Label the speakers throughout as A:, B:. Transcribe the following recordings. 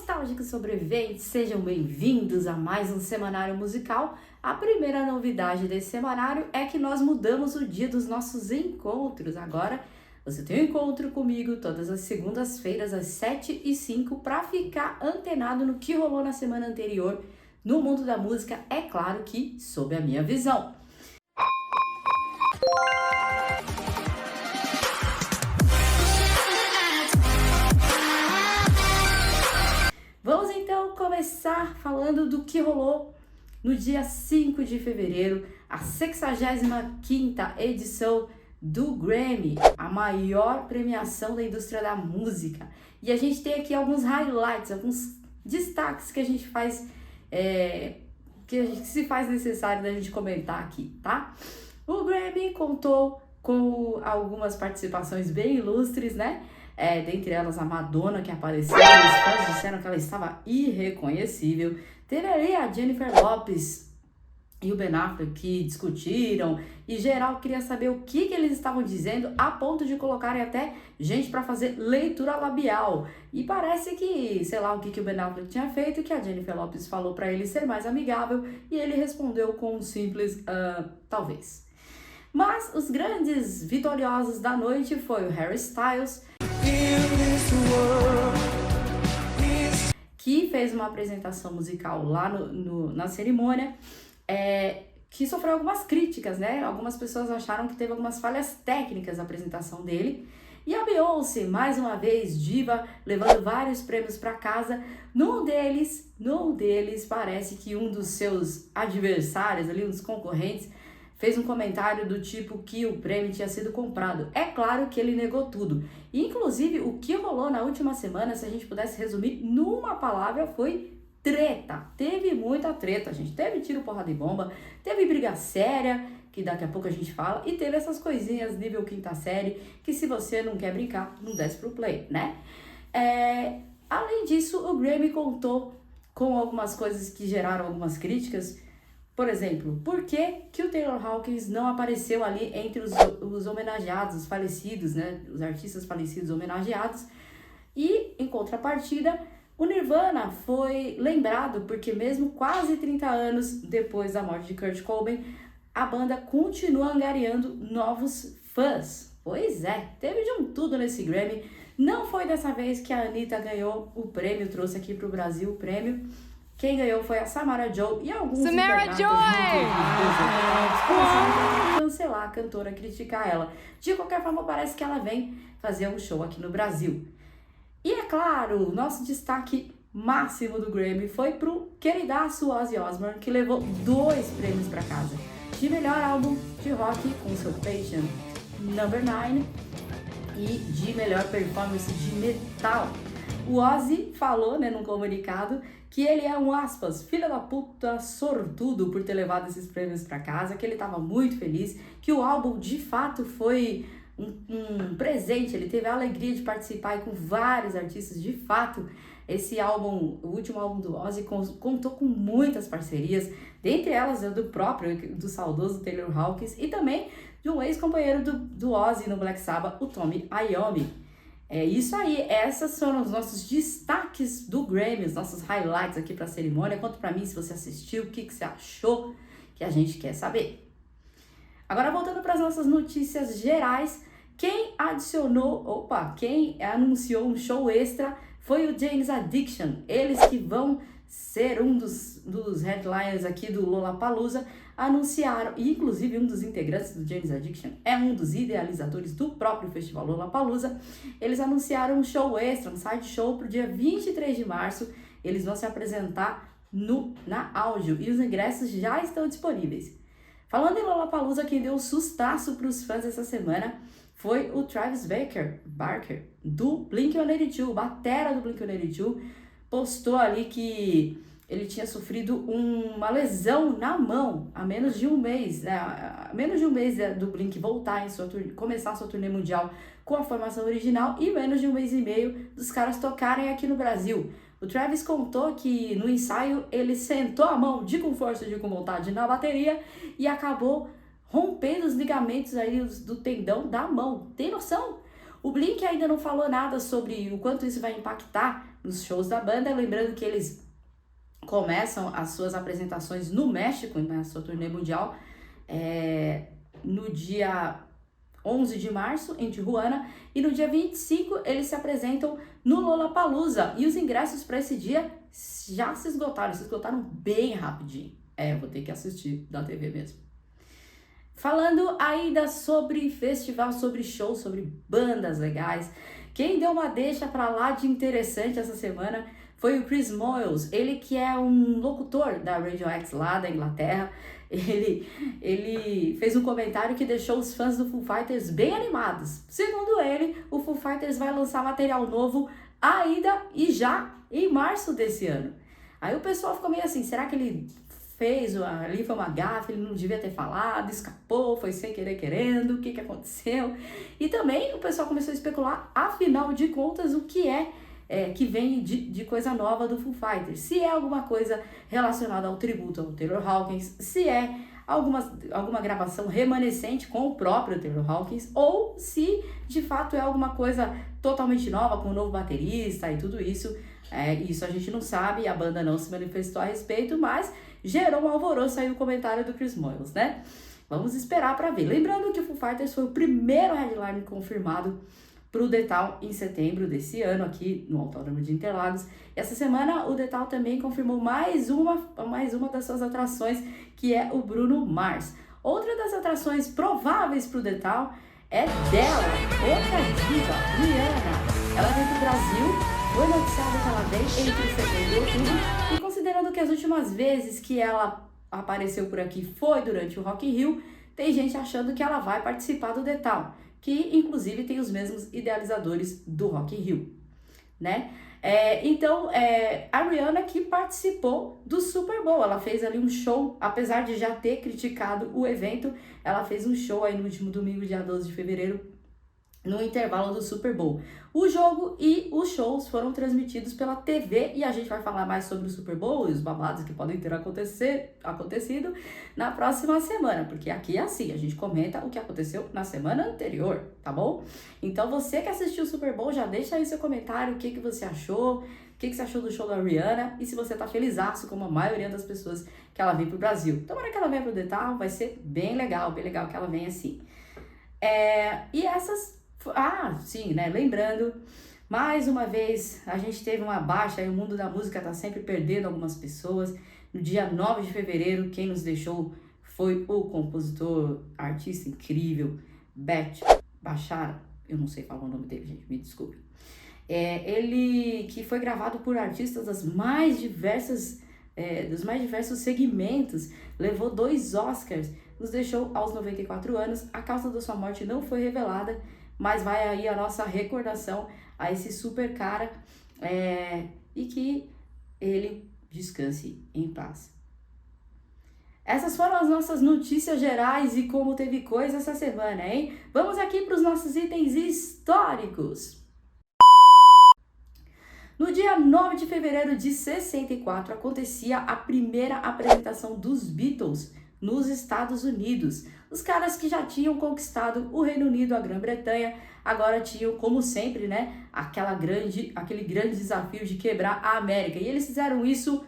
A: Nostálgicos sobreviventes, sejam bem-vindos a mais um semanário musical. A primeira novidade desse semanário é que nós mudamos o dia dos nossos encontros. Agora você tem um encontro comigo todas as segundas-feiras às 7h05 para ficar antenado no que rolou na semana anterior no mundo da música, é claro que sob a minha visão. Vamos então começar falando do que rolou no dia 5 de fevereiro, a 65ª edição do Grammy, a maior premiação da indústria da música. E a gente tem aqui alguns highlights, alguns destaques que a gente faz, que se faz necessário da gente comentar aqui, tá? O Grammy contou com algumas participações bem ilustres, né? Dentre elas a Madonna, que apareceu, os fãs disseram que ela estava irreconhecível. Teve ali a Jennifer Lopez e o Ben Affleck que discutiram, e geral queria saber o que eles estavam dizendo, a ponto de colocarem até gente para fazer leitura labial. E parece que, sei lá, o que o Ben Affleck tinha feito, que a Jennifer Lopez falou para ele ser mais amigável, e ele respondeu com um simples talvez. Mas os grandes vitoriosos da noite foi o Harry Styles, que fez uma apresentação musical lá na cerimônia, que sofreu algumas críticas, né? Algumas pessoas acharam que teve algumas falhas técnicas na apresentação dele. E a Beyoncé, mais uma vez, diva, levando vários prêmios para casa. Num deles, parece que um dos seus adversários, ali, um dos concorrentes, fez um comentário do tipo que o prêmio tinha sido comprado. É claro que ele negou tudo. Inclusive, o que rolou na última semana, se a gente pudesse resumir numa palavra, foi treta. Teve muita treta, gente. Teve tiro, porrada e bomba, teve briga séria, que daqui a pouco a gente fala, e teve essas coisinhas nível quinta série, que se você não quer brincar, não desce pro play, né? Além disso, o Grammy contou com algumas coisas que geraram algumas críticas. Por exemplo, por que o Taylor Hawkins não apareceu ali entre os homenageados, os falecidos, né? Os artistas falecidos homenageados. E, em contrapartida, o Nirvana foi lembrado porque mesmo quase 30 anos depois da morte de Kurt Cobain, a banda continua angariando novos fãs. Pois é, teve de um tudo nesse Grammy. Não foi dessa vez que a Anitta ganhou o prêmio, trouxe aqui para o Brasil o prêmio. Quem ganhou foi a Samara Joe e alguns internautas cancelar a cantora, criticar ela. De qualquer forma, parece que ela vem fazer um show aqui no Brasil. E é claro, o nosso destaque máximo do Grammy foi pro queridaço Ozzy Osbourne, que levou 2 prêmios para casa. De melhor álbum de rock com seu Patient Number 9 e de melhor performance de metal. O Ozzy falou, né, num comunicado, que ele é um, aspas, filho da puta sortudo por ter levado esses prêmios para casa, que ele estava muito feliz, que o álbum de fato foi um presente, ele teve a alegria de participar com vários artistas, de fato. Esse álbum, o último álbum do Ozzy, contou com muitas parcerias, dentre elas do saudoso Taylor Hawkins e também de um ex-companheiro do Ozzy no Black Sabbath, o Tony Iommi. É isso aí, esses foram os nossos destaques do Grammy, os nossos highlights aqui para a cerimônia. Conta para mim se você assistiu, o que você achou, que a gente quer saber. Agora voltando para as nossas notícias gerais, quem anunciou um show extra foi o Jane's Addiction. Eles que vão ser um dos headliners aqui do Lollapalooza, anunciaram, e inclusive um dos integrantes do Jane's Addiction é um dos idealizadores do próprio festival Lollapalooza. Eles anunciaram um show extra, um side show para o dia 23 de março. Eles vão se apresentar na áudio e os ingressos já estão disponíveis. Falando em Lollapalooza, quem deu um sustaço para os fãs essa semana foi o Travis Barker do Blink-182, batera do Blink-182, postou ali que ele tinha sofrido uma lesão na mão a menos de um mês, né? A menos de um mês do Blink voltar começar a sua turnê mundial com a formação original e menos de um mês e meio dos caras tocarem aqui no Brasil. O Travis contou que no ensaio ele sentou a mão com força com vontade na bateria e acabou rompendo os ligamentos aí do tendão da mão. Tem noção? O Blink ainda não falou nada sobre o quanto isso vai impactar nos shows da banda, lembrando que eles começam as suas apresentações no México, na sua turnê mundial, no dia 11 de março, em Tijuana, e no dia 25 eles se apresentam no Lollapalooza, e os ingressos para esse dia já se esgotaram bem rapidinho. Eu vou ter que assistir da TV mesmo. Falando ainda sobre festival, sobre show, sobre bandas legais, quem deu uma deixa pra lá de interessante essa semana foi o Chris Moyles, ele que é um locutor da Radio X lá da Inglaterra. Ele fez um comentário que deixou os fãs do Foo Fighters bem animados. Segundo ele, o Foo Fighters vai lançar material novo ainda e já em março desse ano. Aí o pessoal ficou meio assim, será que ele ali foi uma gafe, ele não devia ter falado, escapou, foi sem querer querendo, o que aconteceu? E também o pessoal começou a especular, afinal de contas, o que que vem de coisa nova do Foo Fighters. Se é alguma coisa relacionada ao tributo ao Taylor Hawkins, se é alguma gravação remanescente com o próprio Taylor Hawkins, ou se de fato é alguma coisa totalmente nova, com um novo baterista e tudo isso. Isso a gente não sabe, a banda não se manifestou a respeito, mas gerou um alvoroço aí o comentário do Chris Moyles, né? Vamos esperar para ver. Lembrando que o Foo Fighters foi o primeiro headline confirmado para o The Town em setembro desse ano, aqui no Autódromo de Interlagos. Essa semana o The Town também confirmou mais uma das suas atrações, que é o Bruno Mars. Outra das atrações prováveis para o The Town é dela, outra diva, Rihanna. Ela vem para o Brasil. Foi noticiado que ela vem entre setembro e outubro, e considerando que as últimas vezes que ela apareceu por aqui foi durante o Rock in Rio, tem gente achando que ela vai participar do The Town, que inclusive tem os mesmos idealizadores do Rock in Rio, né? Então, a Rihanna que participou do Super Bowl, ela fez ali um show, apesar de já ter criticado o evento, ela fez um show aí no último domingo, dia 12 de fevereiro, no intervalo do Super Bowl. O jogo e os shows foram transmitidos pela TV, e a gente vai falar mais sobre o Super Bowl e os babados que podem ter acontecido na próxima semana, porque aqui é assim, a gente comenta o que aconteceu na semana anterior, tá bom? Então você que assistiu o Super Bowl, já deixa aí seu comentário, o que você achou, o que você achou do show da Rihanna, e se você tá felizaço, como a maioria das pessoas, que ela vem pro Brasil. Tomara que ela venha pro The Town, vai ser bem legal que ela venha assim. E essas... sim, né? Lembrando, mais uma vez, a gente teve uma baixa, e o mundo da música tá sempre perdendo algumas pessoas. No dia 9 de fevereiro, quem nos deixou foi o compositor, artista incrível, Beth Bachara. Eu não sei falar o nome dele, gente, me desculpe. Ele que foi gravado por artistas dos mais diversos segmentos, levou 2 Oscars, nos deixou aos 94 anos. A causa da sua morte não foi revelada, mas vai aí a nossa recordação a esse super cara, e que ele descanse em paz. Essas foram as nossas notícias gerais e como teve coisa essa semana, hein? Vamos aqui para os nossos itens históricos. No dia 9 de fevereiro de 64, acontecia a primeira apresentação dos Beatles nos Estados Unidos. Os caras que já tinham conquistado o Reino Unido, a Grã-Bretanha, agora tinham, como sempre, né, aquele grande desafio de quebrar a América. E eles fizeram isso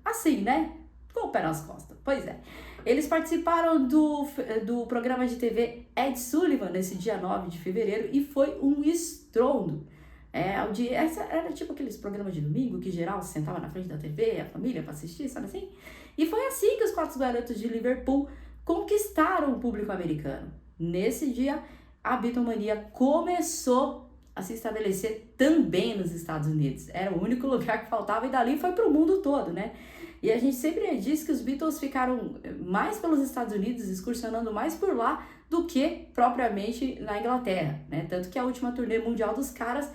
A: assim, né, com o pé nas costas. Pois é. Eles participaram do programa de TV Ed Sullivan nesse dia 9 de fevereiro e foi um estrondo. Essa era tipo aqueles programas de domingo que geral se sentava na frente da TV, a família para assistir, sabe assim? E foi assim que os 4 garotos de Liverpool conquistaram o público americano. Nesse dia, a Beatlemania começou a se estabelecer também nos Estados Unidos. Era o único lugar que faltava, e dali foi para o mundo todo, né? E a gente sempre diz que os Beatles ficaram mais pelos Estados Unidos, excursionando mais por lá do que propriamente na Inglaterra, né? Tanto que a última turnê mundial dos caras,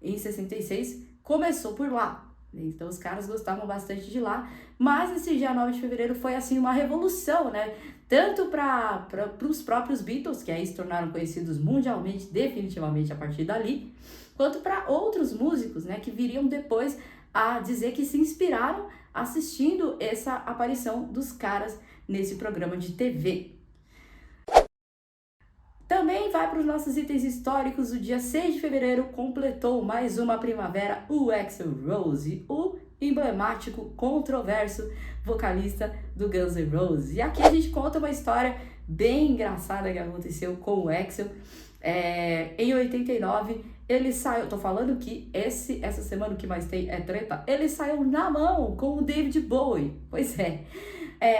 A: em 66, começou por lá. Então os caras gostavam bastante de lá, mas esse dia 9 de fevereiro foi assim uma revolução, né? Tanto para os próprios Beatles, que aí se tornaram conhecidos mundialmente, definitivamente a partir dali, quanto para outros músicos, né, que viriam depois a dizer que se inspiraram assistindo essa aparição dos caras nesse programa de TV. Também vai para os nossos itens históricos. O dia 6 de fevereiro completou mais uma primavera o Axl Rose, o emblemático, controverso vocalista do Guns N' Roses. E aqui a gente conta uma história bem engraçada que aconteceu com o Axl. Em 89, ele saiu, tô falando que essa semana o que mais tem é treta, ele saiu na mão com o David Bowie. Pois é.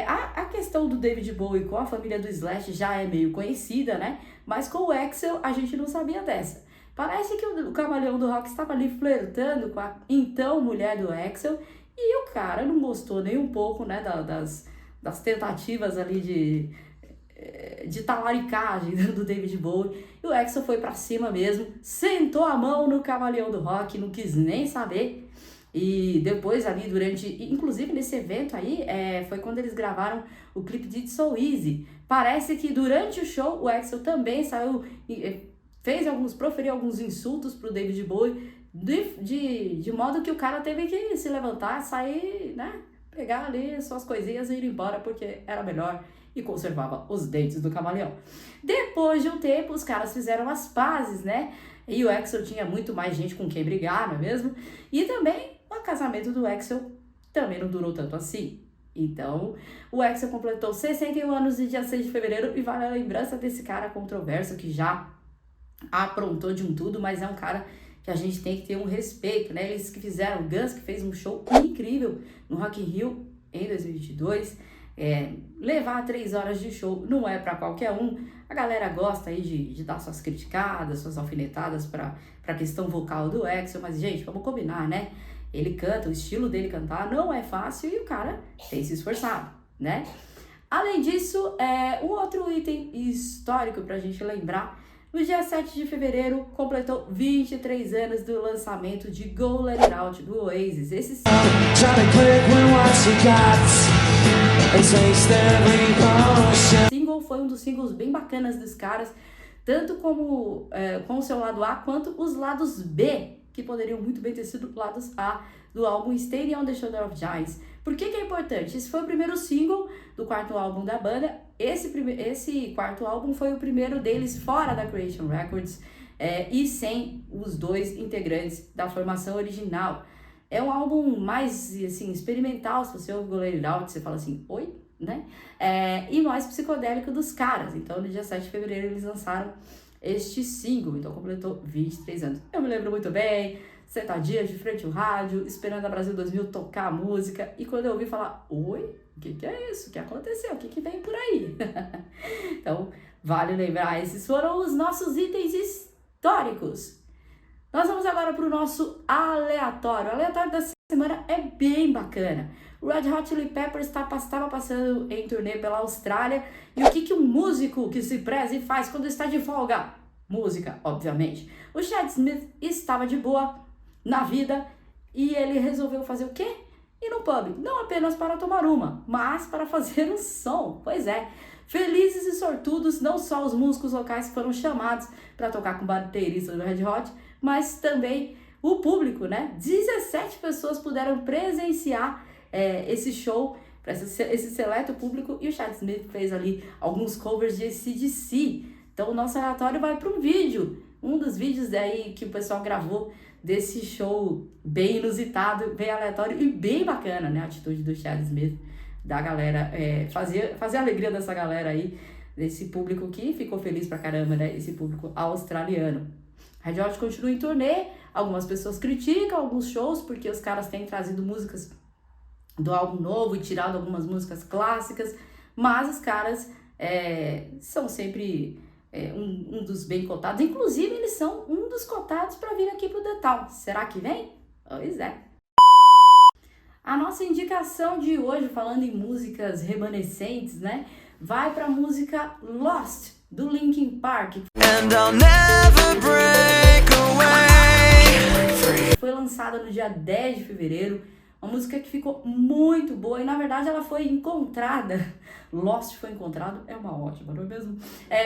A: A questão do David Bowie com a família do Slash já é meio conhecida, né? Mas com o Axl a gente não sabia dessa. Parece que o Camaleão do Rock estava ali flertando com a então mulher do Axl e o cara não gostou nem um pouco, né, das tentativas ali de talaricagem do David Bowie. E o Axl foi pra cima mesmo, sentou a mão no Camaleão do Rock, não quis nem saber. E depois ali inclusive nesse evento aí, foi quando eles gravaram o clipe de It's So Easy. Parece que durante o show o Axl também saiu, proferiu alguns insultos pro David Bowie, de modo que o cara teve que se levantar, sair, né, pegar ali suas coisinhas e ir embora, porque era melhor e conservava os dentes do camaleão. Depois de um tempo, os caras fizeram as pazes, né? E o Axl tinha muito mais gente com quem brigar, não é mesmo? E também o casamento do Axl também não durou tanto assim. Então, o Axl completou 61 anos no dia 6 de fevereiro e vale a lembrança desse cara controverso que já aprontou de um tudo, mas é um cara que a gente tem que ter um respeito, né? Eles que fizeram, o Guns que fez um show incrível no Rock in Rio em 2022, levar 3 horas de show não é para qualquer um. A galera gosta aí de dar suas criticadas, suas alfinetadas para a questão vocal do Axl, mas gente, vamos combinar, né? Ele canta, o estilo dele cantar não é fácil e o cara tem se esforçado, né? Além disso, um outro item histórico pra gente lembrar, no dia 7 de fevereiro completou 23 anos do lançamento de Go Let It Out do Oasis. Esse single foi um dos singles bem bacanas dos caras, tanto como com o seu lado A, quanto os lados B, que poderiam muito bem ter sido lados A do álbum Standing on the Shoulder of Giants. Por que é importante? Esse foi o primeiro single do quarto álbum da banda. Esse quarto álbum foi o primeiro deles fora da Creation Records e sem os dois integrantes da formação original. É um álbum mais, assim, experimental. Se você ouve Go Let It Out, você fala assim, oi, né? E mais psicodélico dos caras. Então, no dia 7 de fevereiro, eles lançaram este single, então completou 23 anos. Eu me lembro muito bem, sentadinha de frente ao rádio, esperando a Brasil 2000 tocar a música, e quando eu ouvi falar, oi, o que é isso? O que aconteceu? O que vem por aí? Então, vale lembrar, esses foram os nossos itens históricos. Nós vamos agora para o nosso aleatório. O aleatório da semana é bem bacana. O Red Hot Chili Peppers estava passando em turnê pela Austrália. E o que um músico que se preze faz quando está de folga? Música, obviamente. O Chad Smith estava de boa na vida e ele resolveu fazer o quê? Ir no pub. Não apenas para tomar uma, mas para fazer um som. Pois é. Felizes e sortudos, não só os músicos locais que foram chamados para tocar com o baterista do Red Hot, mas também o público, né? 17 pessoas puderam presenciar esse show, para esse seleto público, e o Chad Smith fez ali alguns covers de AC/DC. Então o nosso relatório vai para um dos vídeos daí que o pessoal gravou desse show bem inusitado, bem aleatório e bem bacana, né? A atitude do Chad Smith, da galera, fazer a alegria dessa galera aí, desse público que ficou feliz pra caramba, né? Esse público australiano. Red Hot continua em turnê, algumas pessoas criticam alguns shows porque os caras têm trazido músicas do álbum novo e tirado algumas músicas clássicas, mas os caras são sempre um dos bem cotados. Inclusive, eles são um dos cotados para vir aqui pro The Town. Será que vem? Pois é. A nossa indicação de hoje, falando em músicas remanescentes, né, vai para a música Lost, do Linkin Park. And I'll never break away. Foi lançada no dia 10 de fevereiro, uma música que ficou muito boa e, na verdade, ela foi encontrada, Lost foi encontrado, é uma ótima, não é mesmo?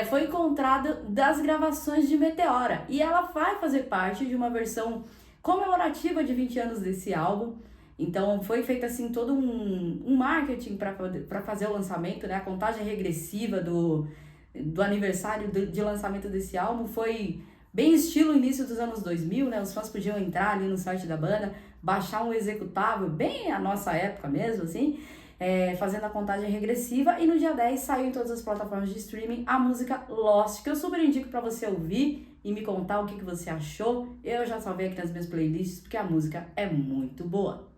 A: Foi encontrada das gravações de Meteora e ela vai fazer parte de uma versão comemorativa de 20 anos desse álbum. Então foi feito assim todo um marketing para fazer o lançamento, né? A contagem regressiva do aniversário de lançamento desse álbum foi bem estilo início dos anos 2000, né? Os fãs podiam entrar ali no site da banda, baixar um executável, bem a nossa época mesmo, assim, fazendo a contagem regressiva, e no dia 10 saiu em todas as plataformas de streaming a música Lost, que eu super indico para você ouvir e me contar o que você achou. Eu já salvei aqui nas minhas playlists, porque a música é muito boa.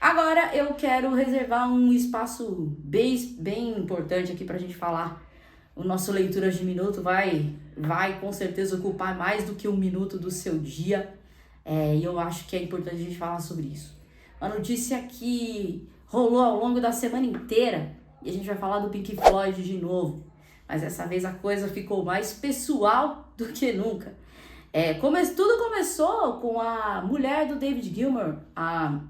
A: Agora eu quero reservar um espaço bem importante aqui pra gente falar. O nosso Leituras de Minuto vai com certeza ocupar mais do que um minuto do seu dia. E eu acho que é importante a gente falar sobre isso. A notícia que rolou ao longo da semana inteira, e a gente vai falar do Pink Floyd de novo, mas dessa vez a coisa ficou mais pessoal do que nunca. Tudo começou com a mulher do David Gilmour, a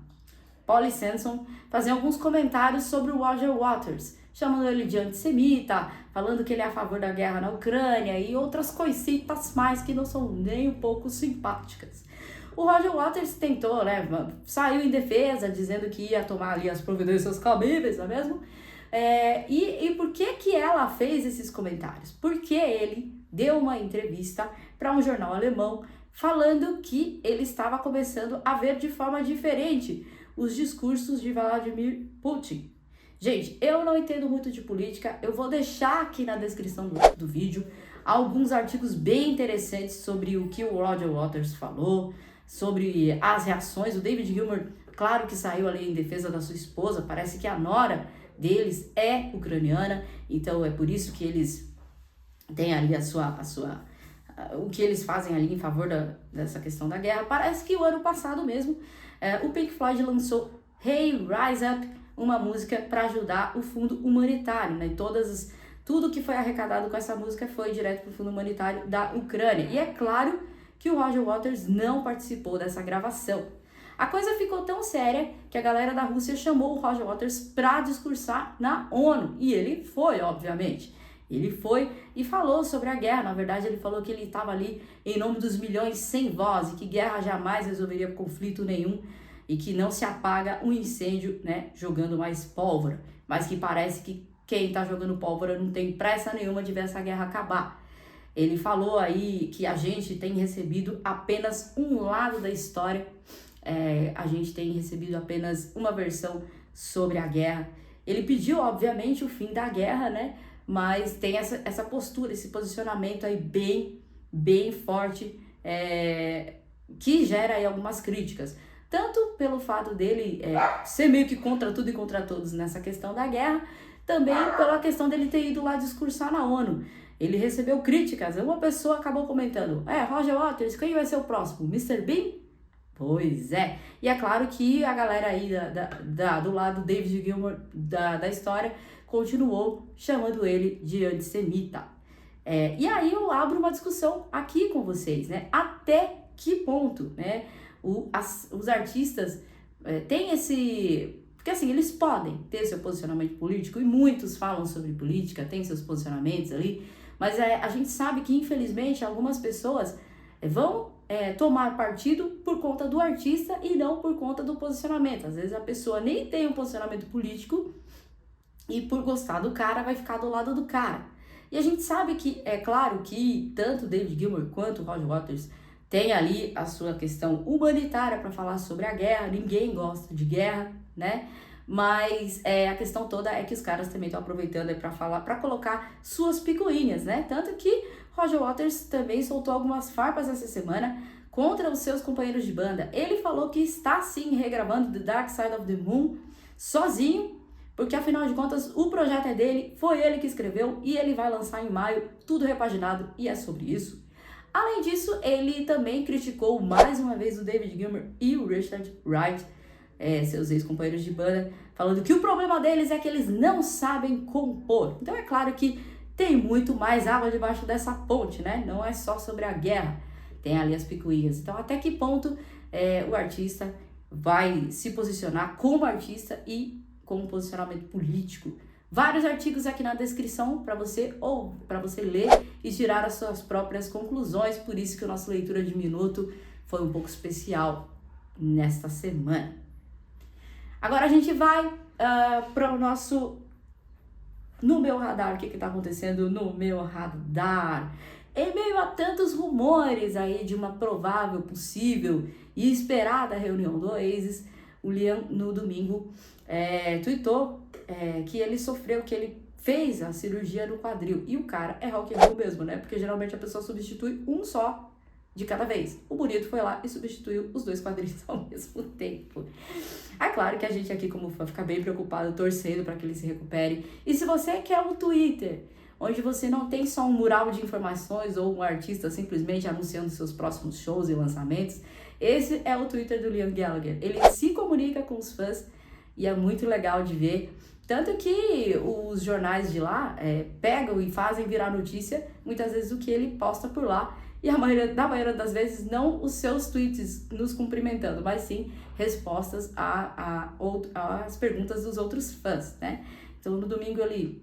A: Polly Sanson, fazendo alguns comentários sobre o Roger Waters, chamando ele de antissemita, falando que ele é a favor da guerra na Ucrânia e outras coisitas mais que não são nem um pouco simpáticas. O Roger Waters tentou, saiu em defesa, dizendo que ia tomar ali as providências cabíveis, não é mesmo? E por que ela fez esses comentários? Porque ele deu uma entrevista para um jornal alemão falando que ele estava começando a ver de forma diferente os discursos de Vladimir Putin. Gente, eu não entendo muito de política, eu vou deixar aqui na descrição do vídeo alguns artigos bem interessantes sobre o que o Roger Waters falou, sobre as reações. O David Gilmour, claro que saiu ali em defesa da sua esposa, parece que a nora deles é ucraniana, então é por isso que eles têm ali o que eles fazem ali em favor dessa questão da guerra. Parece que o ano passado mesmo, o Pink Floyd lançou Hey Rise Up, uma música para ajudar o fundo humanitário, né? Tudo que foi arrecadado com essa música foi direto para o fundo humanitário da Ucrânia. E é claro que o Roger Waters não participou dessa gravação. A coisa ficou tão séria que a galera da Rússia chamou o Roger Waters para discursar na ONU. E ele foi, obviamente. Ele foi e falou sobre a guerra. Na verdade, ele falou que ele estava ali em nome dos milhões sem voz e que guerra jamais resolveria conflito nenhum e que não se apaga um incêndio, né, jogando mais pólvora. Mas que parece que quem está jogando pólvora não tem pressa nenhuma de ver essa guerra acabar. Ele falou aí que a gente tem recebido apenas um lado da história, a gente tem recebido apenas uma versão sobre a guerra. Ele pediu, obviamente, o fim da guerra, né? Mas tem essa postura, esse posicionamento aí bem forte, que gera aí algumas críticas. Tanto pelo fato dele ser meio que contra tudo e contra todos nessa questão da guerra, também pela questão dele ter ido lá discursar na ONU. Ele recebeu críticas. Uma pessoa acabou comentando: Roger Waters, quem vai ser o próximo? Mr. Bean? Pois é. E é claro que a galera aí do lado do David Gilmour da história continuou chamando ele de antissemita. E aí eu abro uma discussão aqui com vocês, né? Até que ponto, né, os artistas têm esse... Porque assim, eles podem ter seu posicionamento político, e muitos falam sobre política, têm seus posicionamentos ali, mas a gente sabe que, infelizmente, algumas pessoas vão tomar partido por conta do artista e não por conta do posicionamento. Às vezes a pessoa nem tem um posicionamento político e por gostar do cara vai ficar do lado do cara. E a gente sabe que, é claro que tanto David Gilmour quanto Roger Waters tem ali a sua questão humanitária para falar sobre a guerra. Ninguém gosta de guerra, né? Mas a questão toda é que os caras também estão aproveitando para falar, para colocar suas picuinhas, né? Tanto que Roger Waters também soltou algumas farpas essa semana contra os seus companheiros de banda. Ele falou que está sim regravando The Dark Side of the Moon sozinho, porque afinal de contas o projeto é dele, foi ele que escreveu e ele vai lançar em maio, tudo repaginado, e é sobre isso. Além disso, ele também criticou mais uma vez o David Gilmour e o Richard Wright, seus ex-companheiros de banda, falando que o problema deles é que eles não sabem compor. Então é claro que tem muito mais água debaixo dessa ponte, né? Não é só sobre a guerra, tem ali as picuinhas. Então até que ponto o artista vai se posicionar como artista e com um posicionamento político? Vários artigos aqui na descrição para você ler e tirar as suas próprias conclusões. Por isso que a nossa leitura de minuto foi um pouco especial nesta semana. Agora a gente vai para o nosso no meu radar, o que tá acontecendo no meu radar? Em meio a tantos rumores aí de uma provável, possível e esperada reunião do Oasis, o Liam no domingo tweetou que ele sofreu, que ele fez a cirurgia no quadril. E o cara é rock and roll mesmo, né? Porque geralmente a pessoa substitui um só de cada vez. O Bonito foi lá e substituiu os 2 quadris ao mesmo tempo. É claro que a gente aqui como fã fica bem preocupado, torcendo para que ele se recupere. E se você quer um Twitter onde você não tem só um mural de informações ou um artista simplesmente anunciando seus próximos shows e lançamentos, esse é o Twitter do Liam Gallagher. Ele se comunica com os fãs e é muito legal de ver. Tanto que os jornais de lá pegam e fazem virar notícia, muitas vezes, o que ele posta por lá. E na maioria das vezes, não os seus tweets nos cumprimentando, mas sim respostas às perguntas dos outros fãs, né? Então, no domingo, ele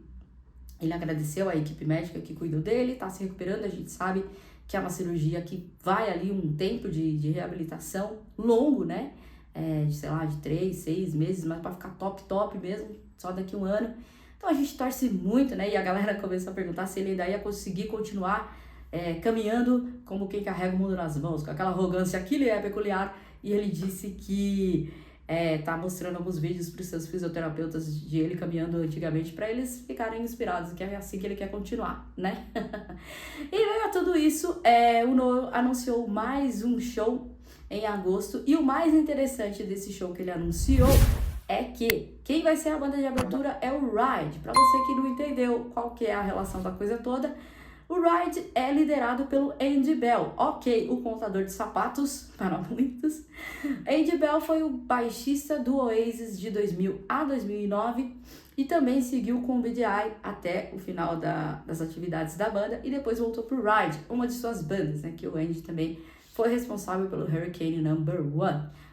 A: agradeceu a equipe médica que cuidou dele, tá se recuperando. A gente sabe que é uma cirurgia que vai ali um tempo de reabilitação longo, né? De 3, 6 meses, mas para ficar top mesmo, só daqui 1 ano. Então a gente torce muito, né? E a galera começou a perguntar se ele ainda ia conseguir continuar caminhando como quem carrega o mundo nas mãos, com aquela arrogância que lhe é peculiar. E ele disse que tá mostrando alguns vídeos para os seus fisioterapeutas de ele caminhando antigamente, para eles ficarem inspirados, que é assim que ele quer continuar, né? E veio a tudo isso, o Noah anunciou mais um show em agosto, e o mais interessante desse show que ele anunciou é que quem vai ser a banda de abertura é o Ride. Para você que não entendeu qual que é a relação da coisa toda, o Ride é liderado pelo Andy Bell, ok, o contador de sapatos para muitos. Andy Bell foi o baixista do Oasis de 2000 a 2009 e também seguiu com o BDI até o final das atividades da banda e depois voltou para o Ride, uma de suas bandas, né, que o Andy também foi responsável pelo Hurricane Number 1.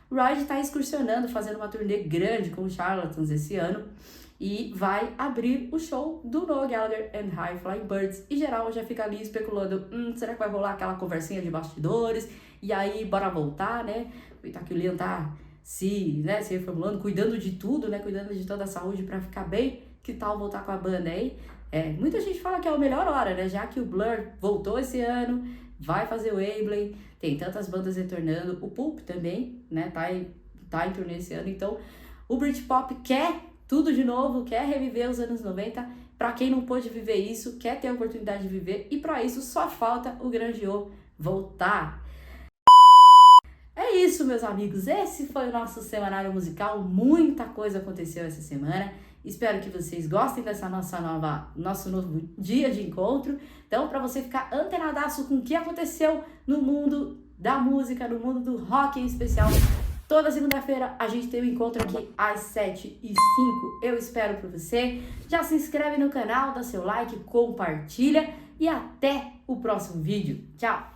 A: O Ride está excursionando, fazendo uma turnê grande com os Charlatans esse ano e vai abrir o show do Noah Gallagher and High Flying Birds. E geral já fica ali especulando, será que vai rolar aquela conversinha de bastidores? E aí, bora voltar, né? Aproveitar que o Liam tá se reformulando, cuidando de tudo, né? Cuidando de toda a saúde para ficar bem. Que tal voltar com a banda aí? Muita gente fala que é a melhor hora, né? Já que o Blur voltou esse ano, vai fazer o Wembley, tem tantas bandas retornando, o Pulp também, né, tá em turnê esse ano, então o Britpop quer tudo de novo, quer reviver os anos 90, pra quem não pôde viver isso, quer ter a oportunidade de viver, e pra isso só falta o grande O voltar. É isso, meus amigos, esse foi o nosso semanário musical, muita coisa aconteceu essa semana. Espero que vocês gostem dessa nosso novo dia de encontro. Então, para você ficar antenadaço com o que aconteceu no mundo da música, no mundo do rock em especial, toda segunda-feira a gente tem um encontro aqui às 7h05. Eu espero por você. Já se inscreve no canal, dá seu like, compartilha e até o próximo vídeo. Tchau!